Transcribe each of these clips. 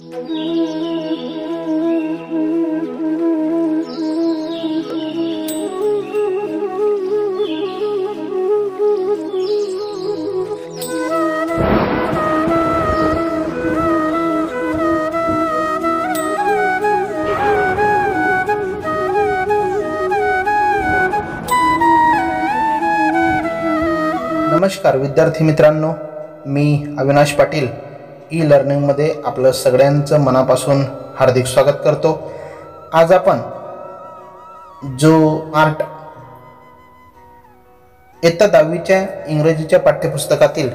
नमस्कार विद्यार्थी मित्रांनो, मी अविनाश पाटील ई लर्निंगमध्ये आपलं सगळ्यांचं मनापासून हार्दिक स्वागत करतो। आज आपण जो आर्ट इयत्ता 10वीच्या इंग्रजीच्या पाठ्यपुस्तकातील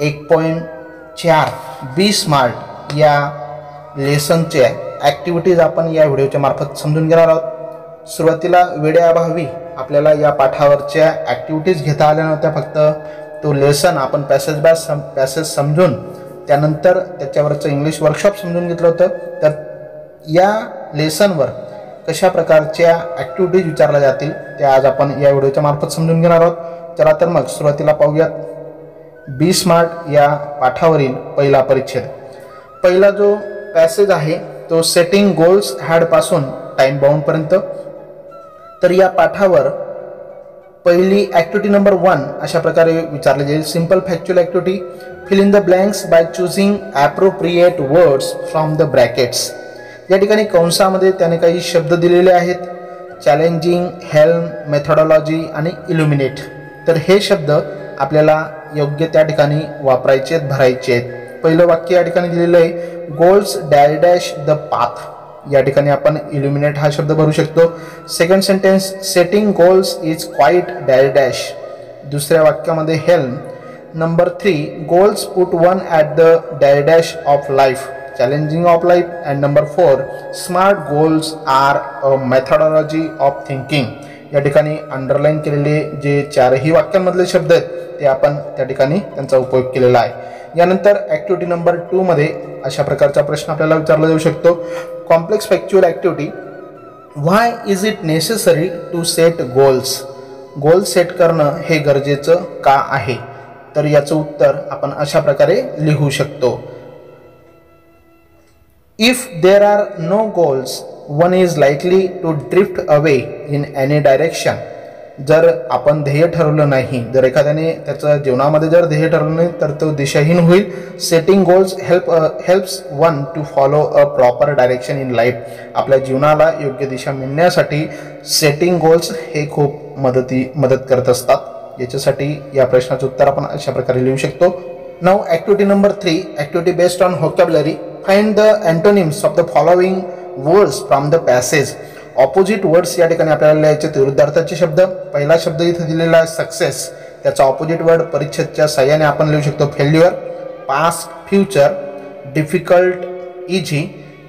1.4 बी स्मार्ट या लेसनचे ॲक्टिव्हिटीज आपण या व्हिडिओच्या मार्फत समजून घेणार आहोत। सुरुवातीला वेळेअभावी आपल्याला या पाठावरच्या ॲक्टिव्हिटीज घेता आल्या नव्हत्या। फक्त तो लेसन आपण पॅसेज समजून त्यानंतर त्याच्यावरचं इंग्लिश वर्कशॉप समजून घेतलं होतं। तर या लेसनवर कशा प्रकारच्या ॲक्टिव्हिटीज विचारल्या जातील ते आज आपण या व्हिडिओच्या मार्फत समजून घेणार आहोत। चला तर मग सुरुवातीला पाहूयात बी स्मार्ट या पाठावरील पहिला परिच्छेद। पहिला जो पॅसेज आहे तो सेटिंग गोल्स हॅड पासून टाइम बाउंड पर्यंत। तर या पाठावर पहिली ॲक्टिव्हिटी नंबर 1 अशा प्रकारे विचारली जाईल। Simple factual activity, fill in the blanks by choosing appropriate words from the brackets. या ठिकाणी कंसामध्ये त्याने काही शब्द दिलेले आहेत, चॅलेंजिंग, हेल्म, मेथोडॉलॉजी आणि इल्युमिनेट। तर हे शब्द आपल्याला योग्य त्या ठिकाणी वापरायचे आहेत, भरायचे आहेत। पहिलं वाक्य या ठिकाणी दिलेलं आहे, गोल्स डॅश द पाथ। या ठिकाणी आपण इल्युमिनेट हा शब्द भरू शकतो। Second sentence, setting goals is quite dash. दुसऱ्या वाक्यामध्ये helm. Number 3, goals put one at the dash of life, challenging of life. And number 4, smart goals are a methodology of thinking. या ठिकाणी अंडरलाईन केलेले जे चारही वाक्यांमधले शब्द आहेत ते आपण त्या ठिकाणी त्यांचा उपयोग केलेला आहे। यानंतर ॲक्टिव्हिटी नंबर 2 मध्ये अशा प्रकारचा प्रश्न आपल्याला विचारला जाऊ शकतो। Complex factual activity, why is it necessary to set goals. Goal set करणं हे गरजेचं का आहे? तर याचं उत्तर आपण अशा प्रकारे लिहू शकतो। If there are no goals one is likely to drift away in any direction. जर आपण ध्येय ठरवलं नाही, जर एखाद्याने त्याचं जीवनामध्ये जर ध्येय ठरवलं नाही तर तो दिशाहीन होईल। Setting goals helps one two follow a proper direction in life. आपल्या जीवनाला योग्य दिशा मिळण्यासाठी सेटिंग गोल्स हे खूप मदत करत असतात। याच्यासाठी या प्रश्नाचं उत्तर आपण अशा प्रकारे लिहू शकतो। Now activity number 3, activity based on vocabulary, find the antonyms of the following words from the passage. Opposite words या ठिकाणी आपल्याला लिहायचे, विरुद्धार्थाचे शब्द। पहिला शब्द इथे दिलेला आहे सक्सेस, त्याचा ऑपोजिट वर्ड परिच्छेदच्या साहाय्याने आपण लिहू शकतो failure, past, future, difficult, easy,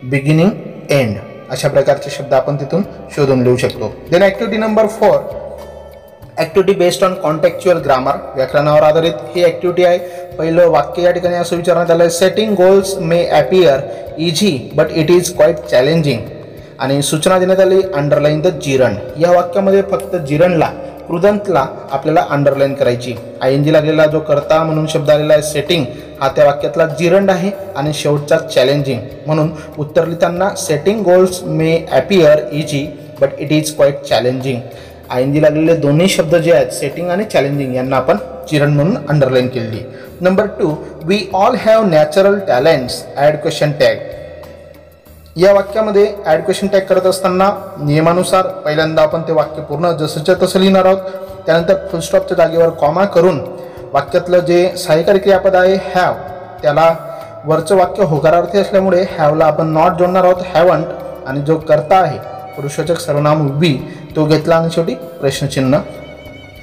beginning, end. अशा प्रकारचे शब्द आपण तिथून शोधून लिहू शकतो। Then activity number 4, activity based on contextual grammar, व्याकरणावर आधारित ही ॲक्टिव्हिटी आहे। पहिलं वाक्य या ठिकाणी असं विचारण्यात आलं आहे, setting goals may appear easy but it is quite challenging. आणि सूचना देण्यात आली, अंडरलाईन द जिरण। या वाक्यामध्ये फक्त जिरणला, कृदंतला आपल्याला अंडरलाईन करायची। आयएनजी लागलेला जो कर्ता म्हणून शब्द आलेला आहे सेटिंग, हा त्या वाक्यातला जिरंड आहे आणि शेवटचा चॅलेंजिंग। म्हणून उत्तर लिहिताना setting goals may appear easy but it is quite challenging. आयएनजी लागलेले दोन्ही शब्द जे आहेत सेटिंग आणि चॅलेंजिंग यांना आपण जिरण म्हणून अंडरलाईन केलेली। Number 2, we all have natural talents, add question tag. या वाक्यामध्ये ॲड क्वेश्चन टॅग करत असताना नियमानुसार पहिल्यांदा आपण ते वाक्य पूर्ण जसंच्या तसं लिहिणार आहोत। त्यानंतर फुलस्टॉपच्या जागेवर कॉमा करून वाक्यातलं जे सहाय्यकारी क्रियापद आहे हॅव, त्याला वरचं वाक्य होकारार्थी असल्यामुळे हॅवला आपण नॉट जोडणार आहोत, हॅवंट। आणि जो कर्ता आहे पुरुषवाचक सर्वनाम वी तो घेतला आणि शेवटी प्रश्नचिन्ह।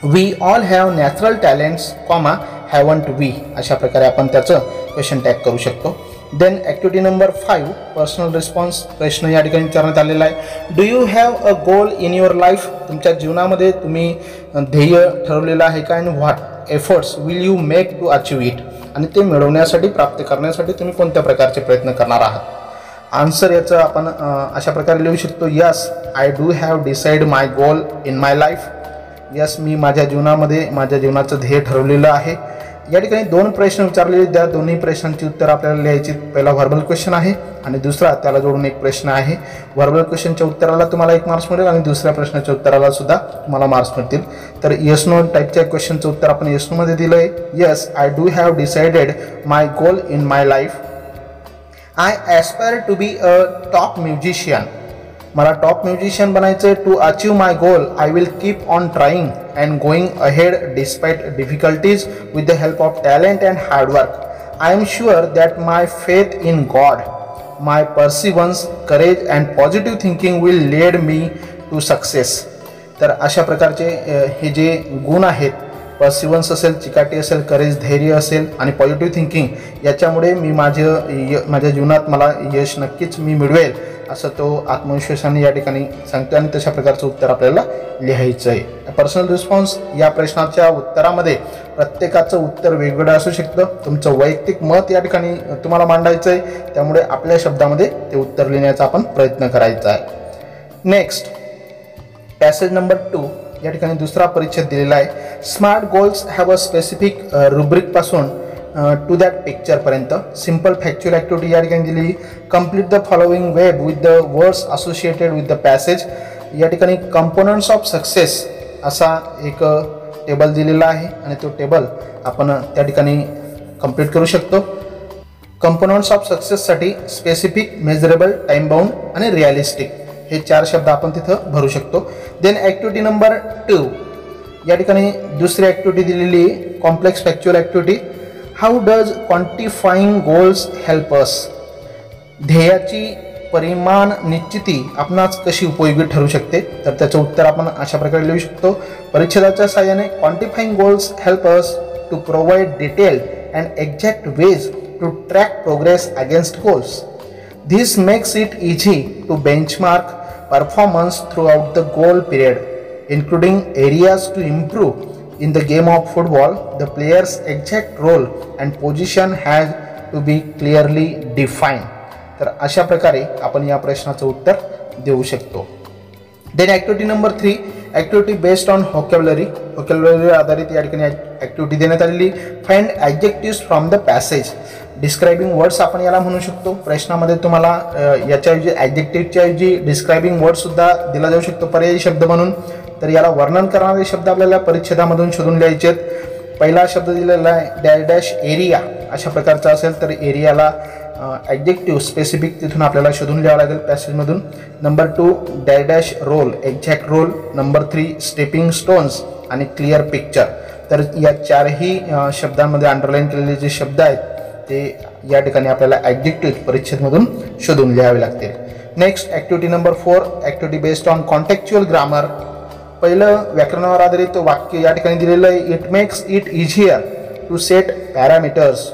We all have natural talents, comma, haven't we. अशा प्रकारे आपण त्याचं क्वेश्चन टॅग करू शकतो। Then activity number 5, personal response. प्रश्न या ठिकाणी विचारण्यात आलेला आहे, do you have a goal in your life. तुमच्या जीवनामध्ये तुम्ही ध्येय ठरवलेलं आहे का? आणि what efforts will you make to achieve it. आणि ते मिळवण्यासाठी, प्राप्त करण्यासाठी तुम्ही कोणत्या प्रकारचे प्रयत्न करणार आहात? आन्सर याचं आपण अशा प्रकारे लिहू शकतो, yes I do have decide my goal in my life. Yes, मी माझ्या जीवनामध्ये माझ्या जीवनाचं ध्येय ठरवलेलं आहे। या ठिकाणी दोन प्रश्न विचारलेले, त्या दोन्ही प्रश्नांची उत्तर आपल्याला लिहायची. पहिला व्हर्बल क्वेश्चन आहे आणि दुसरा त्याला जोडून एक प्रश्न आहे. व्हर्बल क्वेश्चनच्या उत्तराला तुम्हाला 1 मार्क्स मिळेल आणि दुसऱ्या प्रश्नाच्या उत्तराला सुद्धा तुम्हाला मार्क्स मिळतील. तर येस नो टाईपच्या क्वेश्चनचं उत्तर आपण येस नो मध्ये दिलं आहे. Yes, I do have decided my goal in my life. I aspire to be a top musician. मला टॉप म्युझिशियन बनायचं आहे. To achieve my goal I will keep on trying and going ahead despite difficulties with the help of talent and hard work. I am sure that my faith in God, my perseverance, courage and positive thinking will lead me to success. तर अशा प्रकारचे हे जे गुण आहेत, पर्सिव्हन्स असेल, चिकाटी असेल, करेज धैर्य असेल आणि पॉझिटिव्ह थिंकिंग, याच्यामुळे मी माझ्या जीवनात मला यश नक्कीच मी मिळवेल असं तो आत्मविश्वासाने या ठिकाणी सांगतो. आणि तशा प्रकारचं उत्तर आपल्याला लिहायचं आहे. पर्सनल रिस्पॉन्स या प्रश्नाच्या उत्तरामध्ये प्रत्येकाचं उत्तर वेगवेगळं असू शकतं. तुमचं वैयक्तिक मत या ठिकाणी तुम्हाला मांडायचं आहे, त्यामुळे आपल्या शब्दामध्ये ते उत्तर लिहिण्याचा आपण प्रयत्न करायचा आहे. नेक्स्ट, पॅसेज नंबर 2 या ठिकाणी दुसरा परिच्छेद दिलेला आहे. Smart goals have a specific rubric पासून टू दॅट पिक्चरपर्यंत सिम्पल फॅक्च्युअल ॲक्टिव्हिटी या ठिकाणी दिलेली. Complete the following web with the words associated with the passage. या ठिकाणी कंपोनंट्स ऑफ सक्सेस असा एक टेबल दिलेला आहे आणि तो टेबल आपण त्या ठिकाणी कंप्लीट करू शकतो. कंपोनंट्स ऑफ सक्सेससाठी स्पेसिफिक, मेजरेबल, टाइम बाउंड आणि रिअलिस्टिक हे 4 शब्द आपण तिथं भरू शकतो. देन ॲक्टिव्हिटी नंबर 2 या ठिकाणी दुसरी ॲक्टिव्हिटी दिलेली, complex factual activity. How does quantifying goals help us. ध्येयाची परिमाण निश्चिती आपणास कशी उपयोगी ठरू शकते. तर त्याचं उत्तर आपण अशा प्रकारे लिहू शकतो. परिच्छेदाच्या साहाय्याने quantifying goals help us to provide detail and exact ways to track progress against goals. This makes it easy to benchmark performance throughout the goal period, including areas to improve. In the game of football, the player's exact role and position has to be clearly defined. तर अशा प्रकारे आपण या प्रश्नाचं उत्तर देऊ शकतो. Then activity number 3, activity based on vocabulary. Vocabulary आधारित या ठिकाणी ॲक्टिव्हिटी देण्यात आलेली. Find adjectives from the passage. Describing words आपण याला म्हणू शकतो. प्रश्नामध्ये तुम्हाला याच्याऐवजी ॲडजेक्टिव्हच्या ऐवजी डिस्क्रायबिंग वर्डसुद्धा दिला जाऊ शकतो पर्यायी शब्द म्हणून. तर याला वर्णन करणारे शब्द आपल्याला परिच्छेदामधून शोधून लिहायचे आहेत. पहिला शब्द दिलेला आहे डॅश डॅश एरिया अशा प्रकारचा असेल तर एरियाला ॲडजेक्टिव्ह स्पेसिफिक तिथून आपल्याला शोधून लिहावं लागेल पॅसेजमधून. Number 2 dash dash role, exact role. Number 3 stepping stones आणि क्लिअर पिक्चर. तर या 4ही शब्दांमध्ये अंडरलाईन केलेले जे शब्द आहेत ते या ठिकाणी आपल्याला ॲडजेक्टिव्ह परिच्छेदमधून शोधून लिहावे लागतील. Next, activity number 4, activity based on contextual grammar. पहिलं व्याकरणावर आधारित वाक्य या ठिकाणी दिलेलं आहे. It makes it easier to set parameters,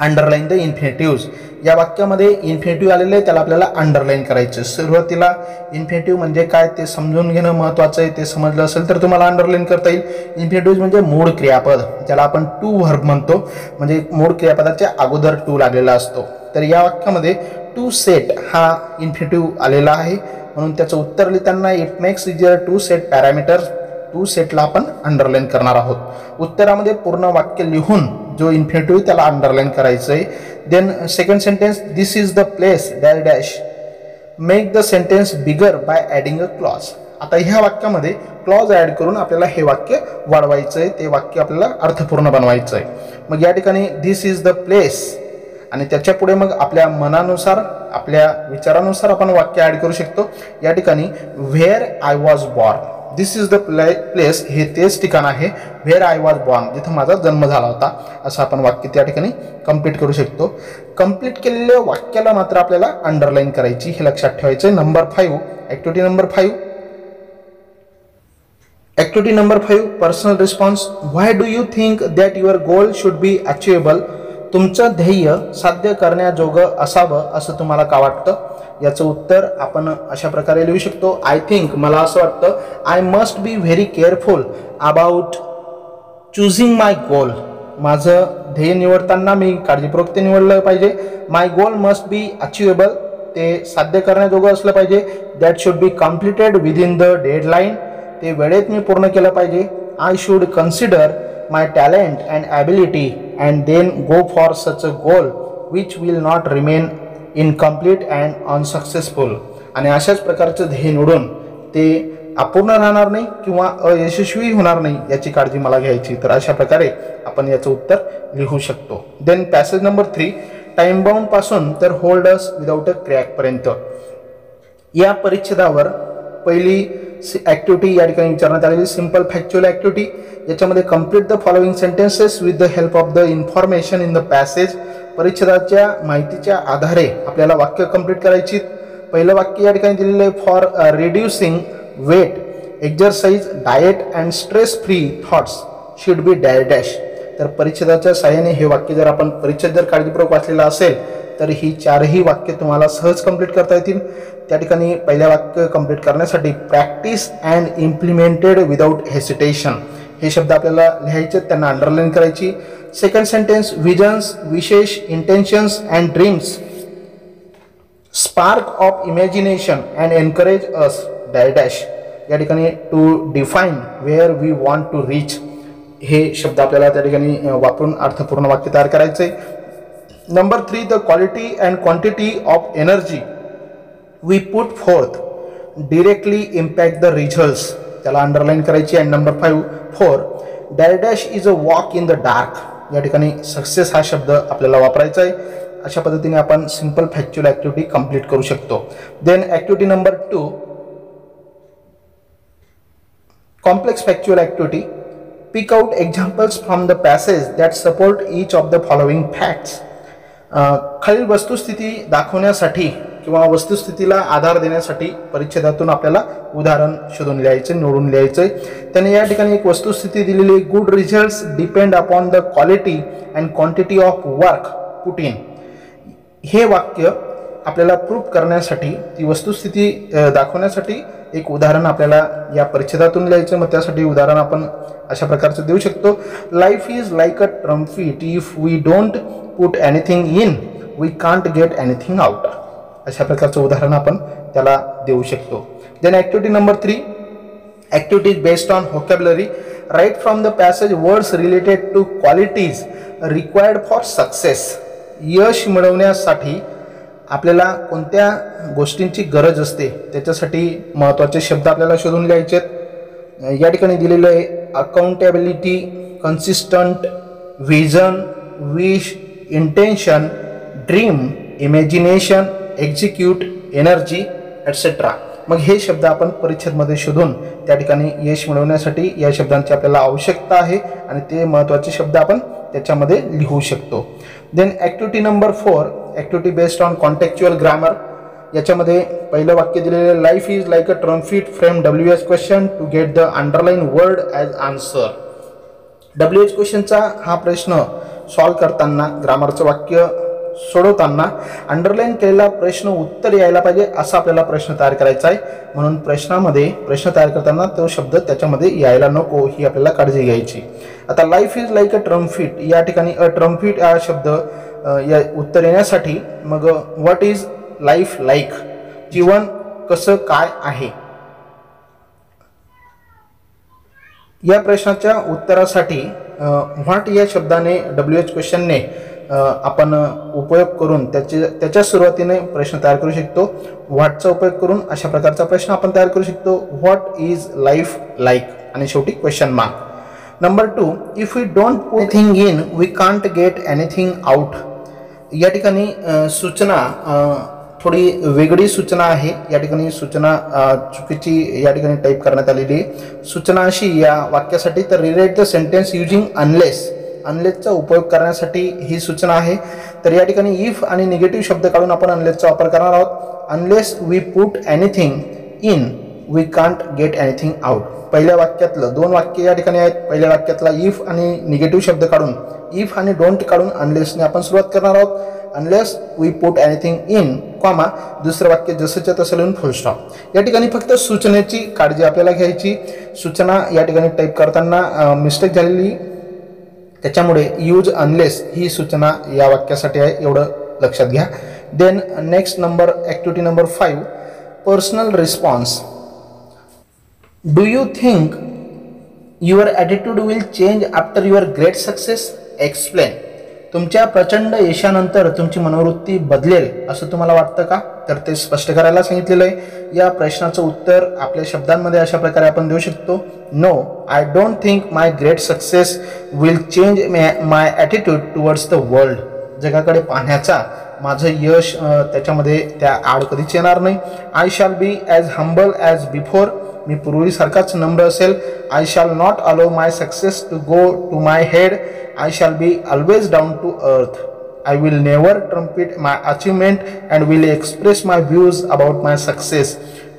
underline the infinitives. या वाक्यामध्ये इन्फिनिटिव्ह आलेलं आहे, त्याला आपल्याला अंडरलाईन करायचं. सुरुवातीला इन्फिनिटिव्ह म्हणजे काय ते समजून घेणं महत्त्वाचं आहे. ते समजलं असेल तर तुम्हाला अंडरलाईन करता येईल. इन्फिनिटिव्ह म्हणजे मूळ क्रियापद, ज्याला आपण टू व्हर्ब म्हणतो, म्हणजे मूळ क्रियापदाच्या अगोदर टू लागलेला असतो. तर या वाक्यामध्ये टू सेट हा इन्फिनिटिव्ह आलेला आहे, म्हणून त्याचं उत्तर लिहिताना it makes easier to set parameters. To सेटला आपण अंडरलाईन करणार आहोत. उत्तरामध्ये पूर्ण वाक्य लिहून जो इन्फिनिटिव्ह त्याला अंडरलाईन करायचं आहे. Then second sentence, this is the place dash dash. Make the sentence bigger by adding a clause. आता ह्या वाक्यामध्ये क्लॉज ॲड करून आपल्याला हे वाक्य वाढवायचं आहे, ते वाक्य आपल्याला अर्थपूर्ण बनवायचं आहे. मग या ठिकाणी दिस इज द प्लेस आणि त्याच्या पुढे मग आपल्या मनानुसार, आपल्या विचारानुसार आपण वाक्य ॲड करू शकतो. या ठिकाणी where I was born. This is the place, हे तेच ठिकाण आहे व्हेअर आय वॉज बॉर्न, जिथं माझा जन्म झाला होता, असं आपण वाक्य त्या ठिकाणी कंप्लीट करू शकतो. कंप्लीट केलेल्या वाक्याला मात्र आपल्याला अंडरलाईन करायची, हे लक्षात ठेवायचं आहे. Number 5, activity number 5. Activity number 5, personal response. Why do you think that your goal should be achievable. तुमचं ध्येय साध्य करण्याजोगं असावं असं तुम्हाला का वाटतं. याचं उत्तर आपण अशा प्रकारे लिहू शकतो. आय थिंक, मला असं वाटतं, I must be very careful about choosing my goal. माझं ध्येय निवडताना मी काळजीपूर्वक ते निवडलं पाहिजे. My goal must be achievable, ते साध्य करण्याजोगं असलं पाहिजे. That should be completed within the deadline, ते वेळेत मी पूर्ण केलं पाहिजे. I should consider my talent and ability and then go for such a goal which will not remain incomplete and unsuccessful. आणि अशाच प्रकारचं ध्येय निवडून ते अपूर्ण राहणार नाही किंवा अयशस्वी होणार नाही याची काळजी मला घ्यायची. तर अशा प्रकारे आपण याचं उत्तर लिहू शकतो. Then passage number 3, time bound पासून तर hold us without a crack पर्यंत. या परिच्छेदावर पहिली ॲक्टिव्हिटी या ठिकाणी विचारण्यात आलेली सिंपल फॅक्च्युअल ॲक्टिव्हिटी. याच्यामध्ये complete the following sentences with the help of the information in the passage. परिच्छेदाच्या माहितीच्या आधारे आपल्याला वाक्य कंप्लीट करायची. पहिलं वाक्य या ठिकाणी दिलेलं आहे, for reducing weight exercise diet and stress free thoughts should be dash dash. तर परिच्छेदाच्या साहाय्याने हे वाक्य जर आपण परिच्छेद जर काळजीपूर्वक वाचलेला असेल तर ही चारही वाक्य तुम्हाला सहज कंप्लीट करता येतील. त्या ठिकाणी पहिल्या वाक्य कंप्लीट करण्यासाठी practice and implemented without hesitation हे शब्द आपल्याला लिहायचे, त्यांना अंडरलाईन करायची. Second sentence, visions wishes intentions and dreams spark of imagination and encourage us dash dash. या ठिकाणी to define where we want to reach हे शब्द आपल्याला त्या ठिकाणी वापरून अर्थपूर्ण वाक्य तयार करायचे. Number 3, the quality and quantity of energy we put forth directly impact the results, त्याला अंडरलाईन करायची. And number 4, dash dash is a walk in the dark. या ठिकाणी सक्सेस हा शब्द आपल्याला वापरायचा आहे. अशा पद्धतीने आपण सिंपल फॅक्च्युअल ॲक्टिव्हिटी कंप्लीट करू शकतो. Then activity number 2, complex factual activity. Pick out examples from the passage that support each of the following facts. खालील वस्तुस्थिती दाखवण्यासाठी किंवा वस्तुस्थितीला आधार देण्यासाठी परिच्छेदातून आपल्याला उदाहरण शोधून लिहायचं, निवडून लिहायचं. त्याने या ठिकाणी एक वस्तुस्थिती दिलेली, good results depend upon the quality and quantity of work put in. हे वाक्य आपल्याला प्रूफ करण्यासाठी, ती वस्तुस्थिती दाखवण्यासाठी एक उदाहरण आपल्याला या परिच्छेदातून लिहायचं. मग त्यासाठी उदाहरण आपण अशा प्रकारचं देऊ शकतो. Life is like a trumpet, if we don't put anything in we can't get anything out. अशा प्रकारचं उदाहरण आपण त्याला देऊ शकतो. Then activity number 3, activities based on vocabulary. Write from the passage words related to qualities required for success. यश मिळवण्यासाठी आपल्याला कोणत्या गोष्टींची गरज असते त्याच्यासाठी महत्त्वाचे शब्द आपल्याला शोधून लिहायचे आहेत. या ठिकाणी दिलेलं आहे, accountability, consistent, vision, wish, intention, dream, imagination, execute, energy etcetera. मग हे शब्द आपण परिच्छेदमध्ये शोधून त्या ठिकाणी यश मिळवण्यासाठी या शब्दांची आपल्याला आवश्यकता आहे आणि ते महत्त्वाचे शब्द आपण त्याच्यामध्ये लिहू शकतो. Then activity number 4, activity based on contextual grammar. याच्यामध्ये पहिलं वाक्य दिलेलं, life is like a trumpet frame WH question to get the underline word as answer. WH क्वेश्चनचा हा प्रश्न सॉल्व करताना, ग्रामरचं वाक्य सोडवताना अंडरलाईन केलेला प्रश्न उत्तर यायला पाहिजे असा आपल्याला प्रश्न तयार करायचा आहे. म्हणून प्रश्नामध्ये प्रश्न तयार करताना तो शब्द त्याच्यामध्ये यायला नको ही आपल्याला काळजी घ्यायची. आता लाईफ इज लाईक अ ट्रम्फिट, या ठिकाणी अ ट्रम्फिट हा शब्द या उत्तर येण्यासाठी मग व्हॉट इज लाईफ लाईक, जीवन कसं काय आहे, या प्रश्नाच्या उत्तरासाठी व्हॉट या शब्दाने WH क्वेश्चनने आपण उपयोग करून त्याच्या सुरुवातीने प्रश्न तयार करू शकतो. व्हॉटचा उपयोग करून अशा प्रकारचा प्रश्न आपण तयार करू शकतो. व्हॉट इज लाईफ लाईक आणि शेवटी question mark. Number 2, if we don't put anything in we can't get anything out. या ठिकाणी सूचना थोडी वेगळी सूचना आहे. या ठिकाणी सूचना चुकीची या ठिकाणी टाईप करण्यात आलेली आहे. सूचना अशी या वाक्यासाठी, तर rewrite the sentence using unless. अनलेसचा उपयोग करण्यासाठी ही सूचना आहे. तर या ठिकाणी इफ आणि निगेटिव्ह शब्द काढून आपण अनलेसचा वापर करणार आहोत. Unless we put anything in we can't get anything out. पहिल्या वाक्यातलं 2 वाक्य या ठिकाणी आहेत. पहिल्या वाक्यातला इफ आणि निगेटिव्ह शब्द काढून, इफ आणि डोंट काढून अनलेसने आपण सुरुवात करणार आहोत. Unless we put anything in comma, दुसरं वाक्य जसंच्या तसं लिहून फुल स्टॉप. या ठिकाणी फक्त सूचनेची काळजी आपल्याला घ्यायची. सूचना या ठिकाणी टाईप करताना मिस्टेक झालेली, त्याच्यामुळे यूज अनलेस ही सूचना या वाक्यासाठी आहे, एवढं लक्षात घ्या. Then next number, activity number 5, personal response. Do you think your attitude will change after your great success. Explain. तुमच्या प्रचंड यशानंतर तुमची मनोवृत्ती बदलेल असं तुम्हाला वाटतं का? तर ते स्पष्ट करायला सांगितलेलं आहे. या प्रश्नाचं उत्तर आपल्या शब्दांमध्ये अशा प्रकारे आपण देऊ शकतो. No, I don't think my great success will change my attitude towards the world. जगाकडे पाहण्याचा माझं यश त्याच्यामध्ये त्या आड कधीच येणार नाही. I shall be as humble as before. मी पूर्वीसारखाच नम्र असेल. I shall not allow my success to go to my head. I shall be always down to earth. I will never trumpet my achievement and will express my views about my success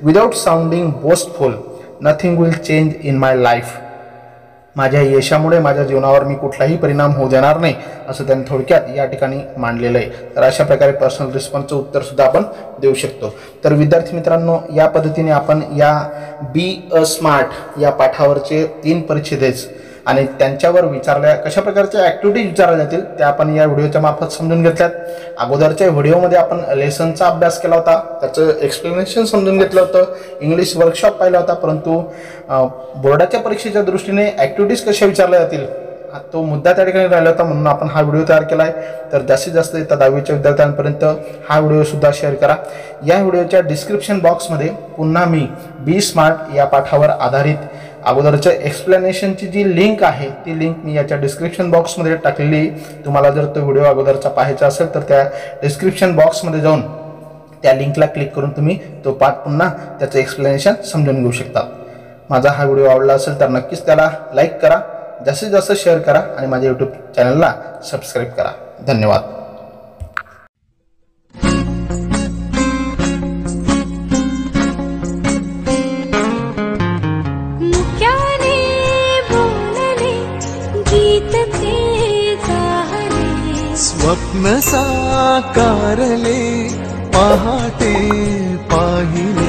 without sounding boastful. Nothing will change in my life. माझ्या यशामुळे माझ्या जीवनावर मी कुठलाही परिणाम होऊ देणार नाही असं त्यांनी थोडक्यात या ठिकाणी मांडलेलं आहे. तर अशा प्रकारे पर्सनल रिस्पॉन्सचं उत्तर सुद्धा आपण देऊ शकतो. तर विद्यार्थी मित्रांनो, या पद्धतीने आपण या बी अ स्मार्ट या पाठावरचे 3 परिच्छेदेच आणि त्यांच्यावर विचारल्या कशा प्रकारच्या ॲक्टिव्हिटीज विचारल्या जातील त्या आपण या व्हिडिओच्या मार्फत समजून घेतल्यात. अगोदरच्या व्हिडिओमध्ये आपण लेसनचा अभ्यास केला होता, त्याचं एक्सप्लेनेशन समजून घेतलं होतं, इंग्लिश वर्कशॉप पाहिला होता. परंतु बोर्डाच्या परीक्षेच्या दृष्टीने ॲक्टिव्हिटीज कशा विचारल्या जातील तो मुद्दा त्या ठिकाणी राहिला होता, म्हणून आपण हा व्हिडिओ तयार केला आहे. तर जास्तीत जास्त इथं 10वीच्या विद्यार्थ्यांपर्यंत हा व्हिडिओसुद्धा शेअर करा. या व्हिडिओच्या डिस्क्रिप्शन बॉक्समध्ये पुन्हा मी बी स्मार्ट या पाठावर आधारित अगोदरच्या एक्सप्लेनेशनची जी लिंक आहे ती लिंक मी याच्या डिस्क्रिप्शन बॉक्समध्ये टाकलेली. तुम्हाला जर तो व्हिडिओ अगोदरचा पाहायचा असेल तर त्या डिस्क्रिप्शन बॉक्समध्ये जाऊन त्या लिंकला क्लिक करून तुम्ही तो पाठ पुन्हा त्याचं एक्सप्लेनेशन समजून घेऊ शकता. माझा हा व्हिडिओ आवडला असेल तर नक्कीच त्याला लाईक करा, जास्तीत जास्त शेअर करा आणि माझ्या यूट्यूब चॅनलला सबस्क्राईब करा. धन्यवाद. स्वप्न साकारले पहाटे पाहिले